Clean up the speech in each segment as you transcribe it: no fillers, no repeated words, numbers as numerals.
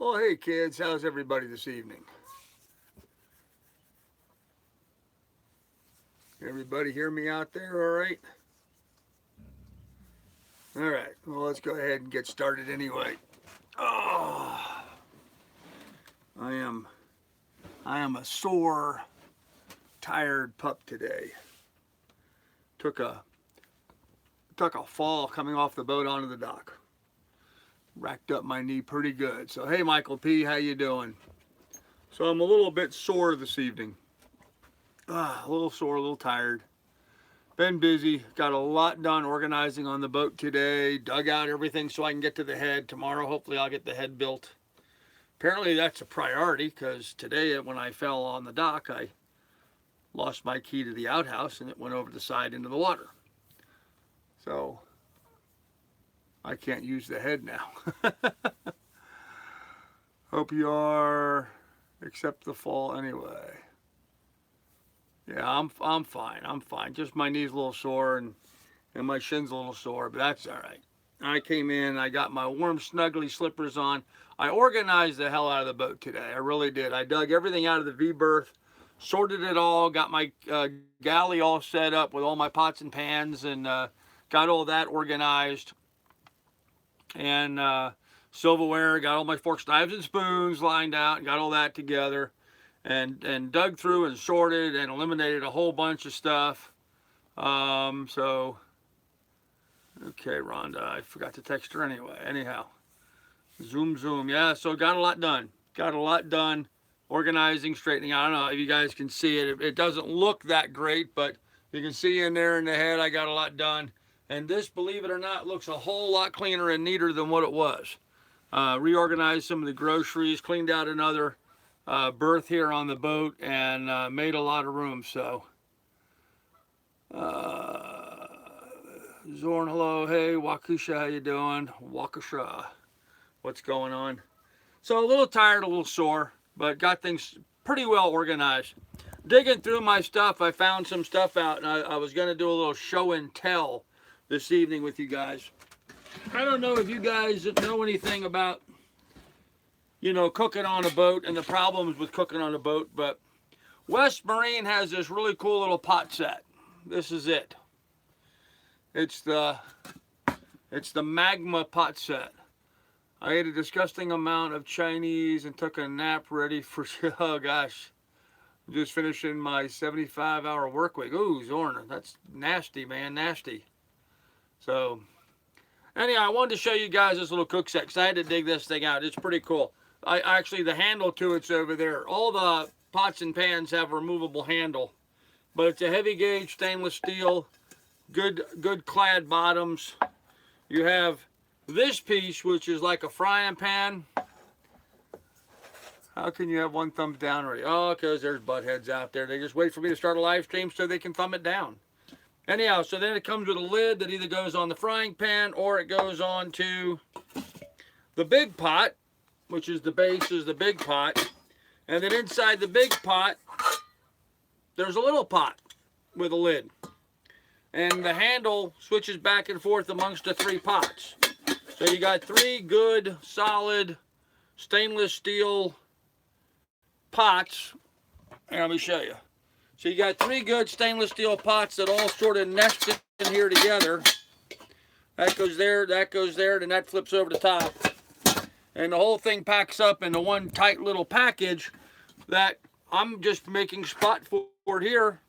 Well, hey kids, how's everybody this evening? Everybody hear me out there all right? All right, well, let's go ahead and get started anyway. Oh, I am, I am a sore, tired pup today. Took a fall coming off the boat onto the dock. Racked up my knee pretty good. So hey, Michael P, how you doing? So I'm a little bit sore this evening. A little sore, a little tired. Been busy, got a lot done organizing on the boat today. Dug out everything so I can get to the head. Tomorrow, hopefully, I'll get the head built. Apparently, that's a priority because today, when I fell on the dock, I lost my key to the outhouse and it went over the side into the water. So I can't use the head now. Hope you are, except the fall anyway. Yeah, I'm fine. I'm fine. Just my knee's a little sore and my shin's a little sore, but that's all right. I came in, I got my warm, snuggly slippers on. I organized the hell out of the boat today. I really did. I dug everything out of the V-berth, sorted it all, got my galley all set up with all my pots and pans, and got all that organized. And silverware, got all my forks, knives, and spoons lined out, and got all that together. And dug through and sorted and eliminated a whole bunch of stuff. Okay, Rhonda, I forgot to text her anyway. Anyhow, zoom. Yeah, so got a lot done. Got a lot done. Organizing, straightening out. I don't know if you guys can see it. It doesn't look that great, but you can see in there in the head, I got a lot done. And this, believe it or not, looks a whole lot cleaner and neater than what it was. Reorganized some of the groceries, cleaned out another berth here on the boat, and made a lot of room. So Zorn, hello. Hey, Wakusha, how you doing? Wakusha, what's going on? So a little tired, a little sore, but got things pretty well organized. Digging through my stuff, I found some stuff out, and I was going to do a little show and tell this evening with you guys. I don't know if you guys know anything about cooking on a boat and the problems with cooking on a boat, but West Marine has this really cool little pot set. This is it. It's the Magma pot set. I ate a disgusting amount of Chinese and took a nap ready for, oh gosh, I'm just finishing my 75-hour work week. Ooh, Zorn, that's nasty, man, nasty. So, anyhow, I wanted to show you guys this little cook set because I had to dig this thing out. It's pretty cool. Actually, the handle to it's over there. All the pots and pans have a removable handle, but it's a heavy gauge stainless steel, good clad bottoms. You have this piece, which is like a frying pan. How can you have one thumbs down already? Oh, because there's butt heads out there. They just wait for me to start a live stream so they can thumb it down. Anyhow, so then it comes with a lid that either goes on the frying pan or it goes on to the big pot, which is the base, is the big pot. And then inside the big pot, there's a little pot with a lid. And the handle switches back and forth amongst the three pots. So you got three good, solid, stainless steel pots. And let me show you. So you got three good stainless steel pots that all sort of nested in here together. That goes there, then that flips over the top. And the whole thing packs up into one tight little package that I'm just making spot for it here.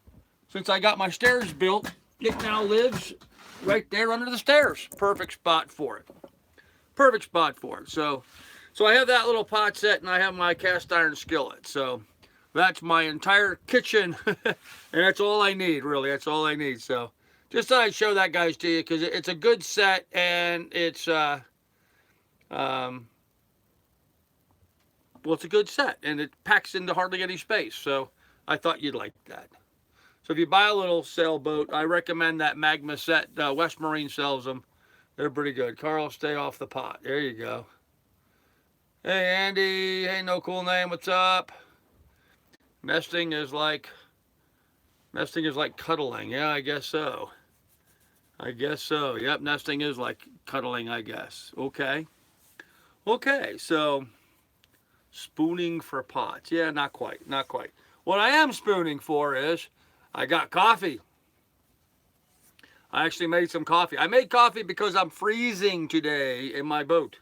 Since I got my stairs built, it now lives right there under the stairs. Perfect spot for it. Perfect spot for it. So I have that little pot set and I have my cast iron skillet. So that's my entire kitchen. And that's all I need, really. That's all I need. So just thought I'd show that, guys, to you because it's a good set and it's well, it's a good set, and it packs into hardly any space, so I thought you'd like that. So if you buy a little sailboat, I recommend that Magma set. West Marine sells them. They're pretty good. Carl, stay off the pot. There you go. Hey, Andy. Hey, no cool name. What's up? Nesting is like cuddling. Yeah, I guess so. Yep, nesting is like cuddling, I guess. Okay, so Spooning for pots. Yeah, not quite, not quite. What I am spooning for is I got coffee. I actually made some coffee. I made coffee because I'm freezing today in my boat.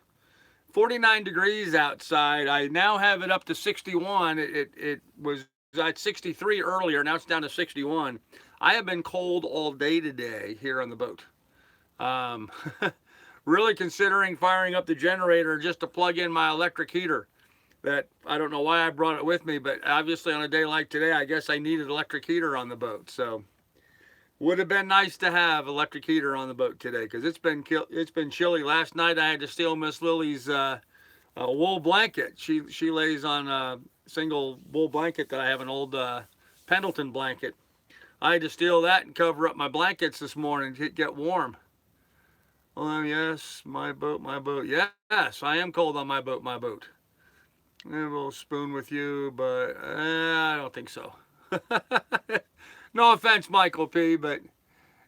49 degrees outside. I now have it up to 61. It was at 63 earlier. Now it's down to 61. I have been cold all day today here on the boat. Um, really considering firing up the generator just to plug in my electric heater. That I don't know why I brought it with me, but obviously on a day like today, I guess I needed electric heater on the boat. So would have been nice to have electric heater on the boat today because it's been chilly. Last night I had to steal Miss Lily's wool blanket. She lays on a single wool blanket that I have, an old Pendleton blanket. I had to steal that and cover up my blankets this morning to get warm. Well, yes, my boat, my boat. Yes, I am cold on my boat, my boat. Maybe we'll spoon with you, but I don't think so. No offense, Michael P., but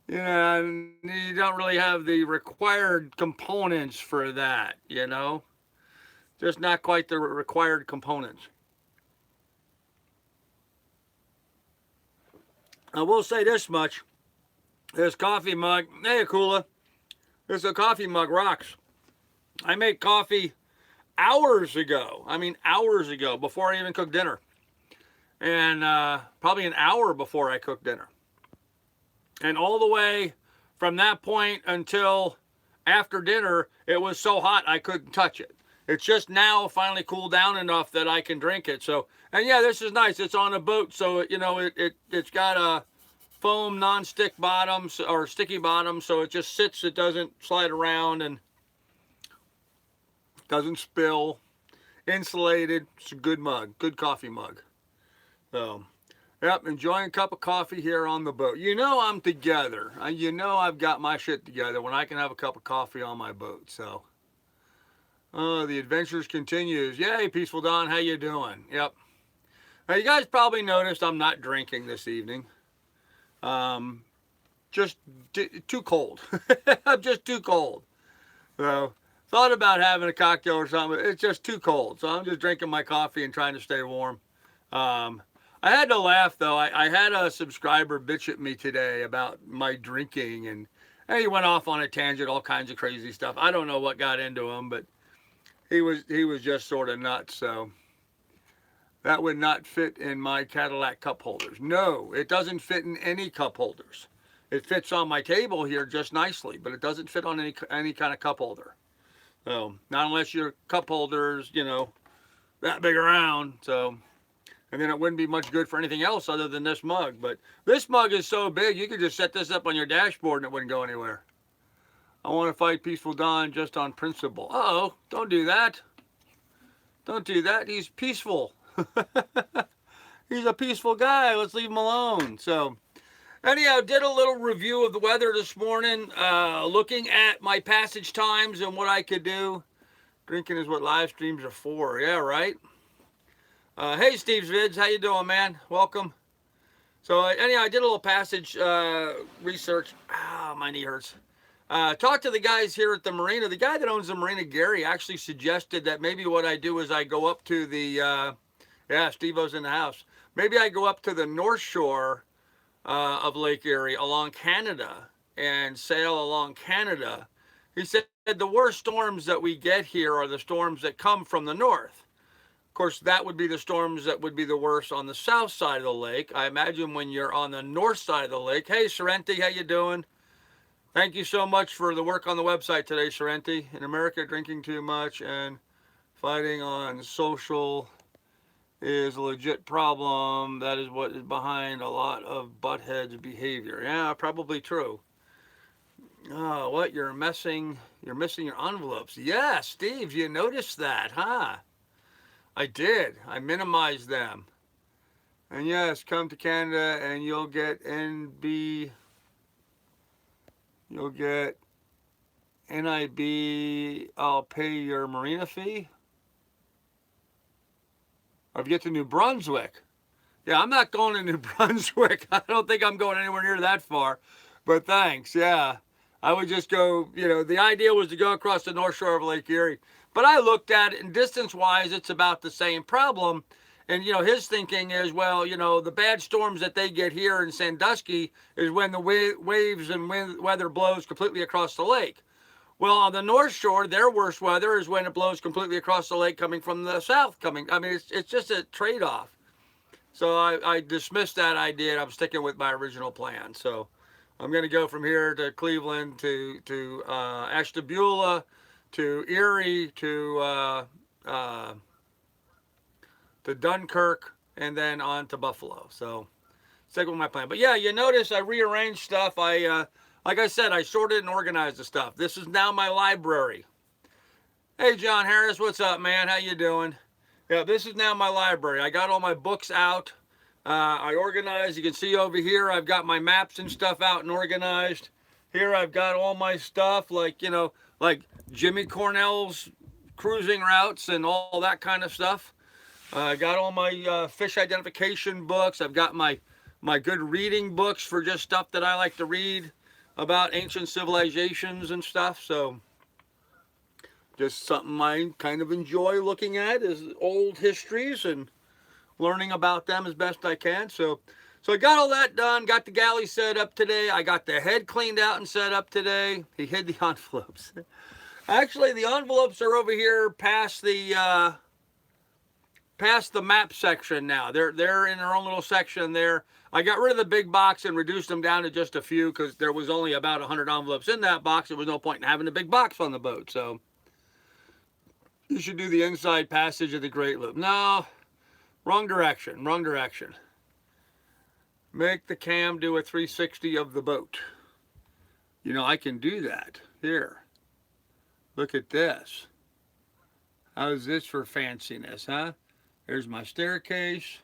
you know, you don't really have the required components for that, you know? Just not quite the required components. I will say this much. This coffee mug, hey, Akula, this coffee mug rocks. I made coffee hours ago. I mean, hours ago, before I even cooked dinner. And probably an hour before I cooked dinner. And all the way from that point until after dinner, it was so hot I couldn't touch it. It's just now finally cooled down enough that I can drink it. So, and yeah, this is nice. It's on a boat, so you know it's got a foam non-stick bottom or sticky bottom, so it just sits. It doesn't slide around and doesn't spill. Insulated. It's a good mug, good coffee mug. So, yep, enjoying a cup of coffee here on the boat. You know I'm together. You know I've got my shit together when I can have a cup of coffee on my boat. So, the adventures continues. Yay, Peaceful Dawn, how you doing? Yep. Now, you guys probably noticed I'm not drinking this evening. Just too cold. I'm just too cold. So, thought about having a cocktail or something. It's just too cold. So, I'm just drinking my coffee and trying to stay warm. I had to laugh, though. I had a subscriber bitch at me today about my drinking, and he went off on a tangent, all kinds of crazy stuff. I don't know what got into him, but he was just sort of nuts. So that would not fit in my Cadillac cup holders. No, it doesn't fit in any cup holders. It fits on my table here just nicely, but it doesn't fit on any kind of cup holder. So not unless your cup holders, you know, that big around. So. And then it wouldn't be much good for anything else other than this mug. But this mug is so big, you could just set this up on your dashboard and it wouldn't go anywhere. I want to fight Peaceful Dawn just on principle. Uh-oh, don't do that. Don't do that. He's peaceful. He's a peaceful guy. Let's leave him alone. So, anyhow, did a little review of the weather this morning, looking at my passage times and what I could do. Drinking is what live streams are for. Yeah, right? Hey, Steve's Vids, how you doing, man? Welcome. So, anyhow, I did a little passage research. My knee hurts. Talked to the guys here at the Marina. The guy that owns the Marina, Gary, actually suggested that maybe what I do is I go up to the, yeah, Steve-O's in the house. Maybe I go up to the north shore of Lake Erie along Canada and sail along Canada. He said the worst storms that we get here are the storms that come from the north. Of course, that would be the storms that would be the worst on the south side of the lake. I imagine when you're on the north side of the lake. Hey, Sorrenti, how you doing? Thank you so much for the work on the website today, Sorrenti. In America, drinking too much and fighting on social is a legit problem. That is what is behind a lot of buttheads' behavior. Yeah, probably true. Oh, what? You're missing your envelopes. Yeah, Steve, you noticed that, huh? I did. I minimized them. And yes, come to Canada and you'll get NIB. I'll pay your marina fee. Or if you get to New Brunswick. Yeah, I'm not going to New Brunswick. I don't think I'm going anywhere near that far. But thanks, yeah. I would just go, the idea was to go across the north shore of Lake Erie. But I looked at it, and distance-wise, it's about the same problem. And, his thinking is, well, the bad storms that they get here in Sandusky is when the waves and weather blows completely across the lake. Well, on the North Shore, their worst weather is when it blows completely across the lake coming from the south. It's just a trade-off. So I dismissed that idea, and I'm sticking with my original plan. So I'm going to go from here to Cleveland to Ashtabula to Erie to Dunkirk, and then on to Buffalo. So stick with my plan. But yeah, you notice I rearranged stuff. Like I said, I sorted and organized the stuff. This is now my library. Hey, John Harris, what's up, man? How you doing? Yeah, this is now my library. I got all my books out. I organized. You can see over here, I've got my maps and stuff out and organized. Here I've got all my stuff, like Jimmy Cornell's cruising routes and all that kind of stuff. I got all my fish identification books. I've got my good reading books for just stuff that I like to read about ancient civilizations and stuff. So just something I kind of enjoy looking at is old histories and learning about them as best I can. So I got all that done, got the galley set up today. I got the head cleaned out and set up today. He hid the envelopes. Actually, the envelopes are over here past the map section now. They're in their own little section there. I got rid of the big box and reduced them down to just a few because there was only about 100 envelopes in that box. There was no point in having a big box on the boat. So you should do the inside passage of the Great Loop. No, wrong direction, wrong direction. Make the cam do a 360 of the boat. I can do that. Here, look at this. How's this for fanciness, huh? There's my staircase.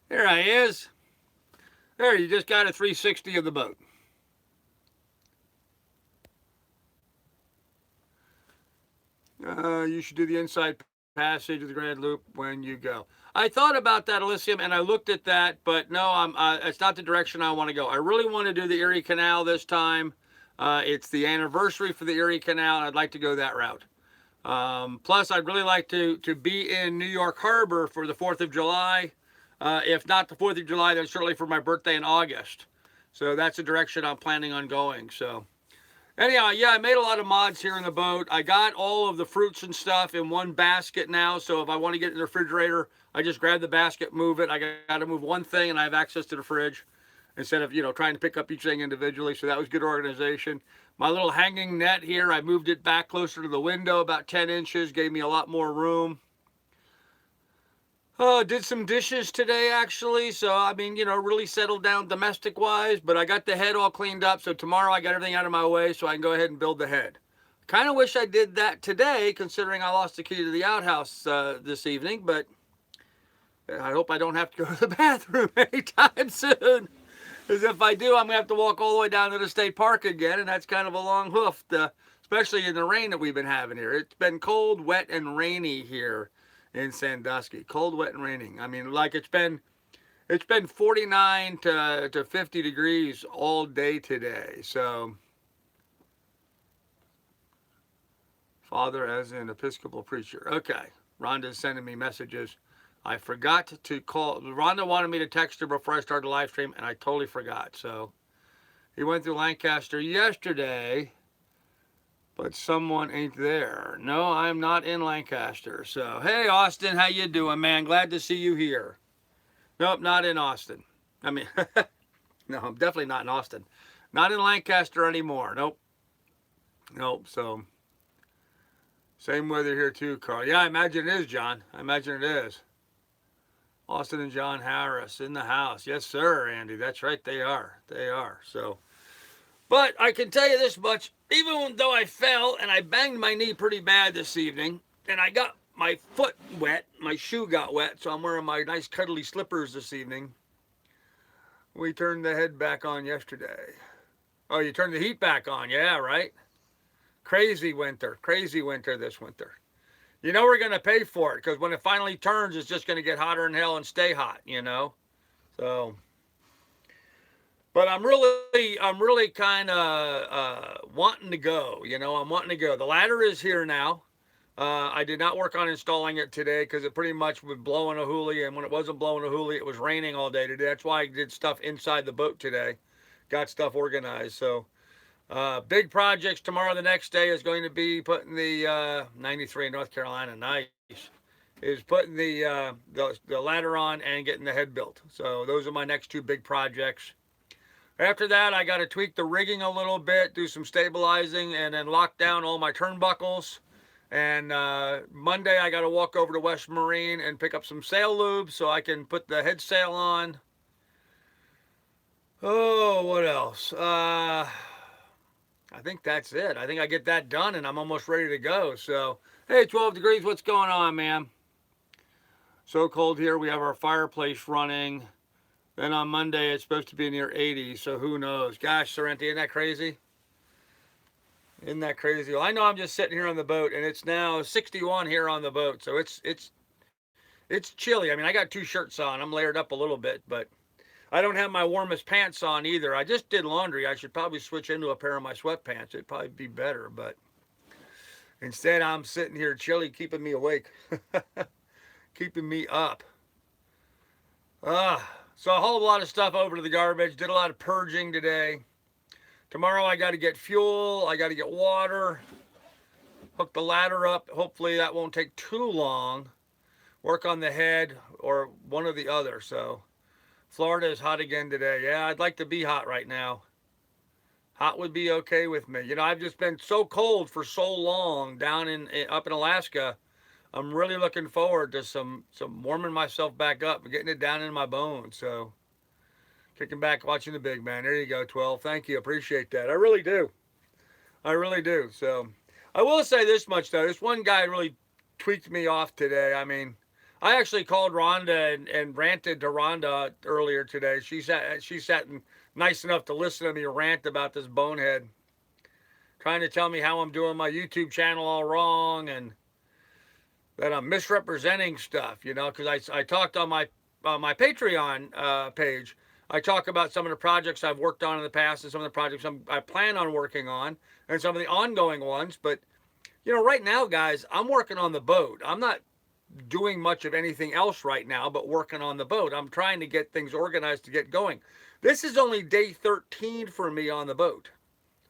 There he is. There, you just got a 360 of the boat. You should do the inside passage of the Grand Loop when you go. I thought about that, Elysium, and I looked at that, but no, it's not the direction I want to go. I really want to do the Erie Canal this time. It's the anniversary for the Erie Canal, and I'd like to go that route. Plus, I'd really like to be in New York Harbor for the 4th of July. If not the 4th of July, then certainly for my birthday in August. So that's the direction I'm planning on going. So anyhow, yeah, I made a lot of mods here in the boat. I got all of the fruits and stuff in one basket now. So if I want to get in the refrigerator, I just grab the basket, move it. I got to move one thing and I have access to the fridge instead of, trying to pick up each thing individually. So that was good organization. My little hanging net here, I moved it back closer to the window, about 10 inches, gave me a lot more room. Did some dishes today, actually. So, really settled down domestic-wise. But I got the head all cleaned up. So tomorrow I got everything out of my way so I can go ahead and build the head. Kind of wish I did that today, considering I lost the key to the outhouse this evening. But I hope I don't have to go to the bathroom anytime soon. Because if I do, I'm going to have to walk all the way down to the state park again. And that's kind of a long hoof, especially in the rain that we've been having here. It's been cold, wet, and rainy here in Sandusky. Cold, wet, and raining. It's been 49 to 50 degrees all day today. So, Father as an Episcopal preacher. Okay. Rhonda's sending me messages. I forgot to call. Rhonda wanted me to text her before I started the live stream, and I totally forgot. So, he went through Lancaster yesterday, but someone ain't there. No, I'm not in Lancaster. So, hey, Austin, how you doing, man? Glad to see you here. Nope, not in Austin. No, I'm definitely not in Austin. Not in Lancaster anymore. Nope. So, same weather here too, Carl. Yeah, I imagine it is, John. I imagine it is. Austin and John Harris in the house. Yes, sir, Andy. That's right. They are. So, but I can tell you this much. Even though I fell and I banged my knee pretty bad this evening, and I got my foot wet. My shoe got wet, so I'm wearing my nice cuddly slippers this evening. We turned the head back on yesterday. Oh, you turned the heat back on. Yeah, right. Crazy winter this winter. You know we're going to pay for it because when it finally turns, it's just going to get hotter than hell and stay hot, you know. So, but I'm really kind of wanting to go. You know, I'm wanting to go. The ladder is here now. I did not work on installing it today because it pretty much was blowing a hoolie, and when it wasn't blowing a hoolie, it was raining all day today. That's why I did stuff inside the boat today. Got stuff organized. So big projects tomorrow. The next day is going to be putting the 93 in North Carolina. Nice. Is putting the ladder on and getting the head built. So those are my next two big projects. After that, I got to tweak the rigging a little bit, do some stabilizing, and then lock down all my turnbuckles. And Monday, I got to walk over to West Marine and pick up some sail lube so I can put the head sail on. Oh, what else? I think that's it. I think I get that done, and I'm almost ready to go. So, hey, 12 degrees, what's going on, man? So cold here. We have our fireplace running. Then on Monday, it's supposed to be near 80, so who knows? Gosh, Sorrenti, isn't that crazy? Isn't that crazy? Well, I know I'm just sitting here on the boat, and it's now 61 here on the boat, so it's chilly. I mean, I got two shirts on. I'm layered up a little bit, but I don't have my warmest pants on either. I just did laundry. I should probably switch into a pair of my sweatpants. It'd probably be better, but instead I'm sitting here chilly, keeping me awake, keeping me up. So a whole lot of stuff over to the garbage. Did a lot of purging today. Tomorrow I got to get fuel. I got to get water. Hook the ladder up. Hopefully that won't take too long. Work on the head or one or the other. So Florida is hot again today. Yeah, I'd like to be hot right now. Hot would be okay with me. You know, I've just been so cold for so long down up in Alaska. I'm really looking forward to some warming myself back up and getting it down in my bones. So, kicking back, watching the big man. There you go, 12. Thank you. Appreciate that. I really do. I really do. So, I will say this much, though. This one guy really tweaked me off today. I mean, I actually called Rhonda and ranted to Rhonda earlier today. She sat nice enough to listen to me rant about this bonehead, trying to tell me how I'm doing my YouTube channel all wrong and that I'm misrepresenting stuff, you know, because I talked on my Patreon page. I talk about some of the projects I've worked on in the past and some of the projects I plan on working on and some of the ongoing ones. But, you know, right now, guys, I'm working on the boat. I'm not doing much of anything else right now but working on the boat. I'm trying to get things organized to get going. This is only day 13 for me on the boat.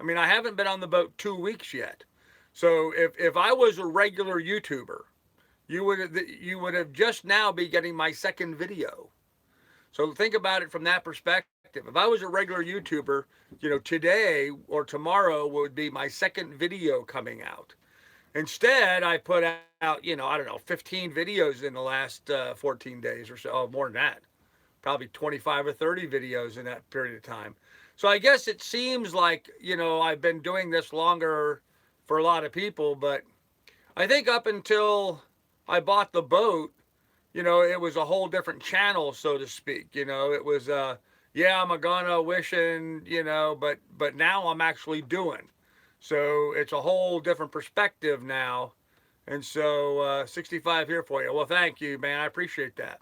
I mean, I haven't been on the boat 2 weeks yet. So if I was a regular YouTuber, you would have just now be getting my second video. So think about it from that perspective. If I was a regular YouTuber, you know, today or tomorrow would be my second video coming out. Instead, I put out, you know, I don't know, 15 videos in the last 14 days or so. Oh, more than that. Probably 25 or 30 videos in that period of time. So I guess it seems like, you know, I've been doing this longer for a lot of people, but I think up until I bought the boat, you know, it was a whole different channel, so to speak. You know, it was, yeah, I'm a gonna wishing, you know, but now I'm actually doing. So it's a whole different perspective now. And so 65 here for you. Well, thank you, man. I appreciate that.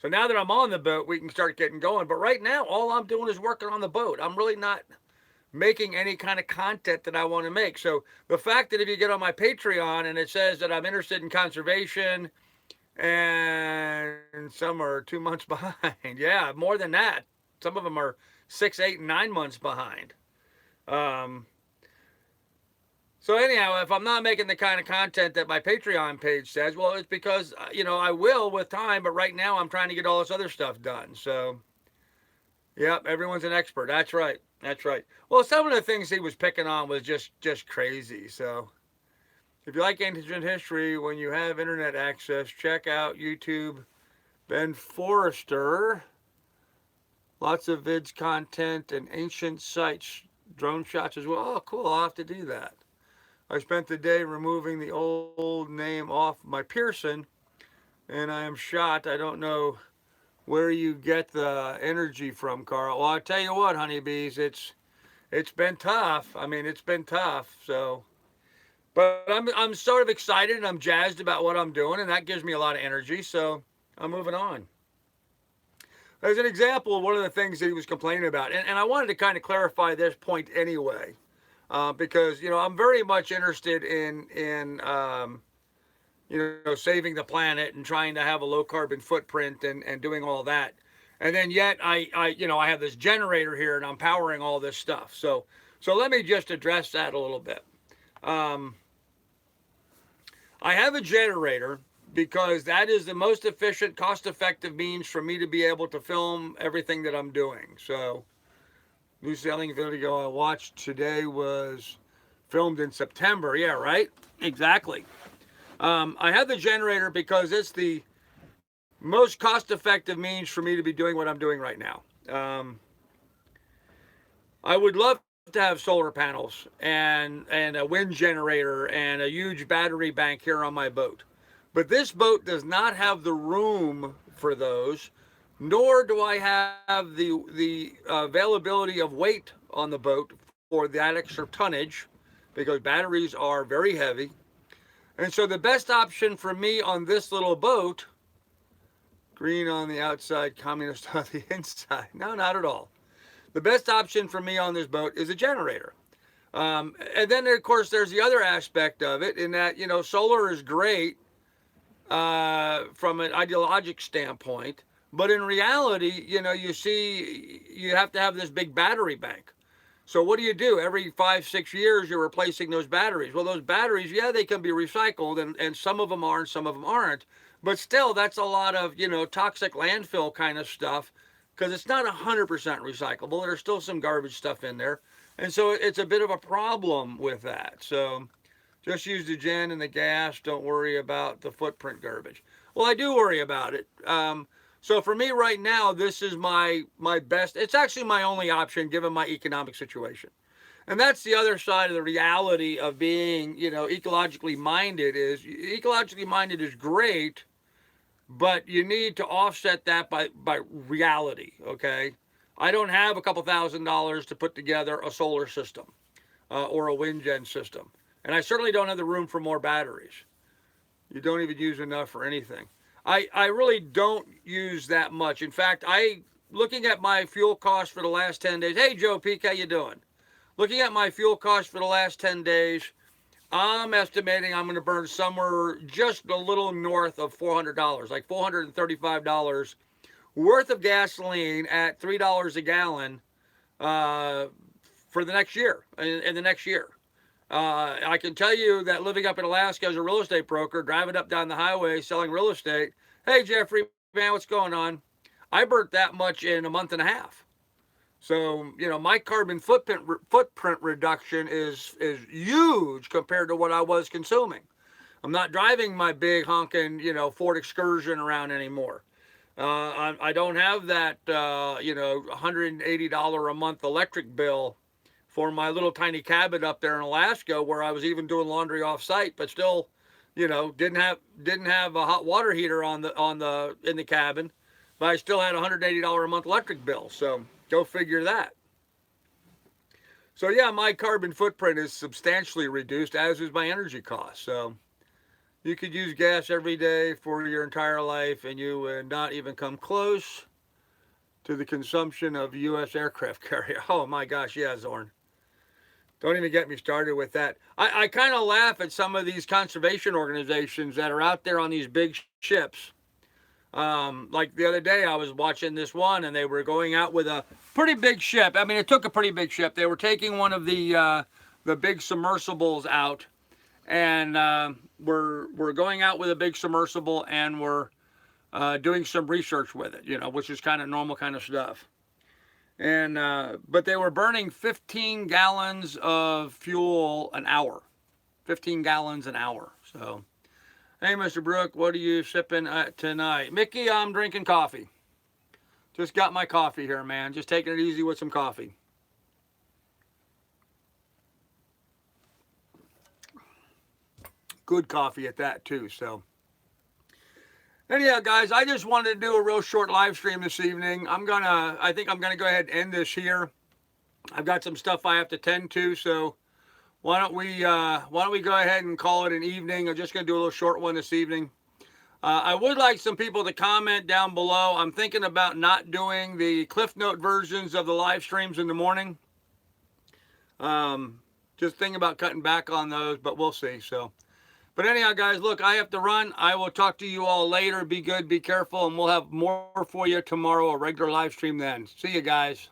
So now that I'm on the boat, we can start getting going. But right now, all I'm doing is working on the boat. I'm really not making any kind of content that I want to make. So the fact that if you get on my Patreon and it says that I'm interested in conservation and some are 2 months behind. Yeah, more than that. Some of them are 6, 8, and 9 months behind. So anyhow, if I'm not making the kind of content that my Patreon page says, well, it's because, you know, I will with time, but right now I'm trying to get all this other stuff done. So, yep, everyone's an expert. That's right. That's right. Well, some of the things he was picking on was just crazy. So if you like ancient history, when you have internet access, check out YouTube. Ben Forrester. Lots of vids content and ancient sites, drone shots as well. Oh, cool. I'll have to do that. I spent the day removing the old name off my Pearson, and I am shot. I don't know where you get the energy from, Carl. Well, I tell you what, honeybees, it's been tough. I mean, it's been tough. So, but I'm sort of excited and I'm jazzed about what I'm doing, and that gives me a lot of energy. So I'm moving on. As an example of one of the things that he was complaining about, and I wanted to kind of clarify this point anyway, because I'm very much interested in saving the planet and trying to have a low carbon footprint and doing all that. And then yet I have this generator here and I'm powering all this stuff. So let me just address that a little bit. Um, I have a generator because that is the most efficient, cost-effective means for me to be able to film everything that I'm doing. So, new selling video I watched today was filmed in September. Yeah, right? Exactly. I have the generator because it's the most cost-effective means for me to be doing what I'm doing right now. I would love to have solar panels and a wind generator and a huge battery bank here on my boat. But this boat does not have the room for those, nor do I have the availability of weight on the boat for that extra tonnage because batteries are very heavy. And so the best option for me on this little boat, green on the outside, communist on the inside. No, not at all. The best option for me on this boat is a generator. And then, of course, there's the other aspect of it in that, solar is great from an ideologic standpoint. But in reality, you see, you have to have this big battery bank. So what do? Every 5-6 years, you're replacing those batteries. Well, those batteries, yeah, they can be recycled, and some of them are and some of them aren't. But still, that's a lot of, toxic landfill kind of stuff because it's not 100% recyclable. There's still some garbage stuff in there. And so it's a bit of a problem with that. So just use the gen and the gas. Don't worry about the footprint garbage. Well, I do worry about it. So for me right now, this is my best. It's actually my only option given my economic situation. And that's the other side of the reality of being, ecologically minded is great, but you need to offset that by reality, okay? I don't have a couple $1,000s to put together a solar system or a wind gen system. And I certainly don't have the room for more batteries. You don't even use enough for anything. I really don't use that much. In fact, looking at my fuel cost for the last 10 days. Hey, Joe Peak, how you doing? Looking at my fuel cost for the last 10 days, I'm estimating I'm going to burn somewhere just a little north of $400, like $435 worth of gasoline at $3 a gallon for the next year, in the next year. I can tell you that living up in Alaska as a real estate broker, driving up down the highway selling real estate. Hey, Jeffrey, man, what's going on? I burnt that much in a month and a half. So, my carbon footprint reduction is huge compared to what I was consuming. I'm not driving my big honking, Ford Excursion around anymore. I don't have that, $180 a month electric bill for my little tiny cabin up there in Alaska, where I was even doing laundry off site, but still, didn't have a hot water heater in the cabin, but I still had a $180 a month electric bill. So go figure that. So yeah, my carbon footprint is substantially reduced, as is my energy cost. So you could use gas every day for your entire life, and you would not even come close to the consumption of U.S. aircraft carrier. Oh my gosh, yeah, Zorn. Don't even get me started with that. I kind of laugh at some of these conservation organizations that are out there on these big ships. Like the other day, I was watching this one, and they were going out with a pretty big ship. I mean, it took a pretty big ship. They were taking one of the big submersibles out, and we're going out with a big submersible, and we're doing some research with it, which is kind of normal kind of stuff. And but they were burning 15 gallons of fuel an hour. 15 gallons an hour. So, hey, Mr. Brook, what are you sipping tonight? Mickey, I'm drinking coffee. Just got my coffee here, man. Just taking it easy with some coffee. Good coffee at that too. So anyhow, guys, I just wanted to do a real short live stream this evening. I think I'm gonna go ahead and end this here. I've got some stuff I have to tend to, so why don't we go ahead and call it an evening? I'm just gonna do a little short one this evening. I would like some people to comment down below. I'm thinking about not doing the Cliff Note versions of the live streams in the morning. Just thinking about cutting back on those, but we'll see. So, but anyhow, guys, look, I have to run. I will talk to you all later. Be good, be careful, and we'll have more for you tomorrow, a regular live stream then. See you guys.